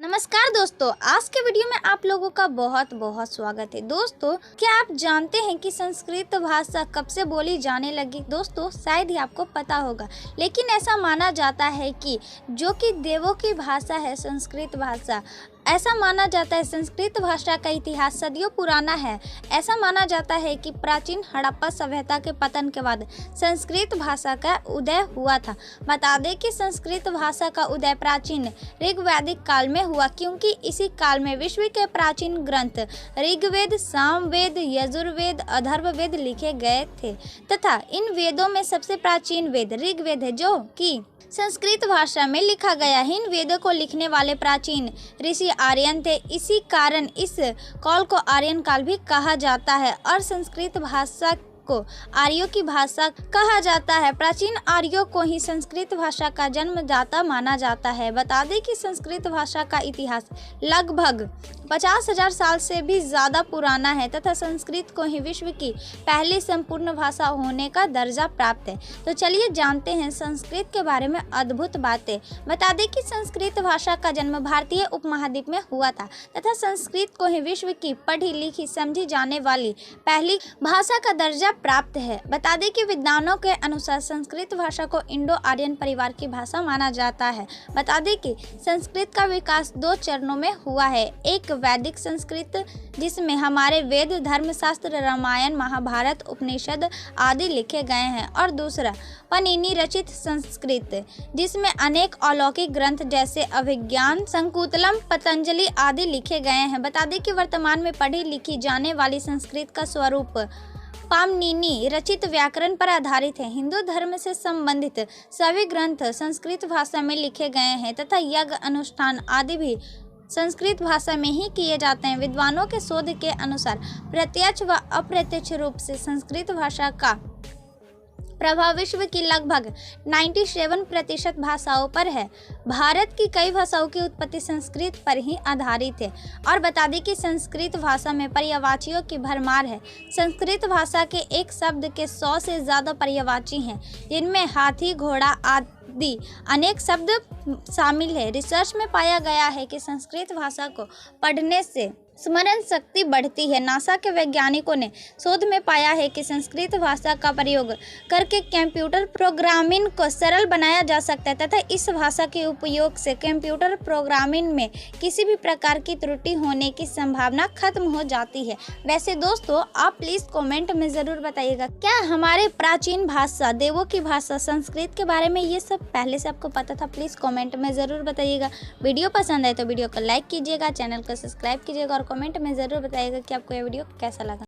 नमस्कार दोस्तों, आज के वीडियो में आप लोगों का बहुत बहुत स्वागत है। दोस्तों, क्या आप जानते हैं कि संस्कृत भाषा कब से बोली जाने लगी? दोस्तों, शायद ही आपको पता होगा, लेकिन ऐसा माना जाता है कि जो कि देवों की भाषा है संस्कृत भाषा, ऐसा माना जाता है संस्कृत भाषा का इतिहास सदियों पुराना है। ऐसा माना जाता है कि प्राचीन हड़प्पा सभ्यता के पतन के बाद संस्कृत भाषा का उदय हुआ था। बता दें कि संस्कृत भाषा का उदय प्राचीन ऋग्वैदिक काल में हुआ, क्योंकि इसी काल में विश्व के प्राचीन ग्रंथ ऋग्वेद, सामवेद, यजुर्वेद, अथर्ववेद लिखे गए थे तथा इन वेदों में सबसे प्राचीन वेद ऋग्वेद है, जो कि संस्कृत भाषा में लिखा गया है। इन वेदों को लिखने वाले प्राचीन ऋषि आर्यन थे। इसी कारण इस काल को आर्यन काल भी कहा जाता है और संस्कृत भाषा को आर्यों की भाषा कहा जाता है। प्राचीन आर्यों को ही संस्कृत भाषा का जन्मदाता माना जाता है। बता दें कि संस्कृत भाषा का इतिहास लगभग 50,000 साल से भी ज़्यादा पुराना है तथा संस्कृत को ही विश्व की पहली संपूर्ण भाषा होने का दर्जा प्राप्त है। तो चलिए जानते हैं संस्कृत के बारे में अद्भुत बातें। बता दें कि संस्कृत भाषा का जन्म भारतीय उपमहाद्वीप में हुआ था तथा संस्कृत को ही विश्व की पढ़ी लिखी समझी जाने वाली पहली भाषा का दर्जा प्राप्त है। बता दें कि विद्वानों के अनुसार संस्कृत भाषा को इंडो आर्यन परिवार की भाषा माना जाता है। बता दें कि संस्कृत का विकास 2 चरणों में हुआ है। एक वैदिक संस्कृत, जिसमें हमारे वेद, धर्मशास्त्र, रामायण, महाभारत, उपनिषद आदि लिखे गए हैं, और दूसरा पाणिनि रचित संस्कृत, जिसमें अनेक अलौकिक ग्रंथ जैसे अभिज्ञान शाकुंतलम, पतंजलि आदि लिखे गए हैं। बता दें कि वर्तमान में पढ़ी लिखी जाने वाली संस्कृत का स्वरूप पाणिनि रचित व्याकरण पर आधारित है। हिंदू धर्म से संबंधित सभी ग्रंथ संस्कृत भाषा में लिखे गए हैं तथा यज्ञ, अनुष्ठान आदि भी संस्कृत भाषा में ही किए जाते हैं। विद्वानों के शोध के अनुसार प्रत्यक्ष व अप्रत्यक्ष रूप से संस्कृत भाषा का प्रभाव विश्व की लगभग 97% भाषाओं पर है। भारत की कई भाषाओं की उत्पत्ति संस्कृत पर ही आधारित है। और बता दें कि संस्कृत भाषा में पर्यायवाचियों की भरमार है। संस्कृत भाषा के एक शब्द के 100 से ज़्यादा पर्यायवाची हैं, जिनमें हाथी, घोड़ा आदि अनेक शब्द शामिल है। रिसर्च में पाया गया है कि संस्कृत भाषा को पढ़ने से स्मरण शक्ति बढ़ती है। नासा के वैज्ञानिकों ने शोध में पाया है कि संस्कृत भाषा का प्रयोग करके कंप्यूटर प्रोग्रामिंग को सरल बनाया जा सकता है तथा इस भाषा के उपयोग से कंप्यूटर प्रोग्रामिंग में किसी भी प्रकार की त्रुटि होने की संभावना खत्म हो जाती है। वैसे दोस्तों, आप प्लीज़ कमेंट में ज़रूर बताइएगा, क्या हमारे प्राचीन भाषा देवों की भाषा संस्कृत के बारे में ये सब पहले से आपको पता था? प्लीज़ कमेंट में ज़रूर बताइएगा। वीडियो पसंद आए तो वीडियो को लाइक कीजिएगा, चैनल को सब्सक्राइब कीजिएगा और कमेंट में ज़रूर बताइएगा कि आपको यह वीडियो कैसा लगा।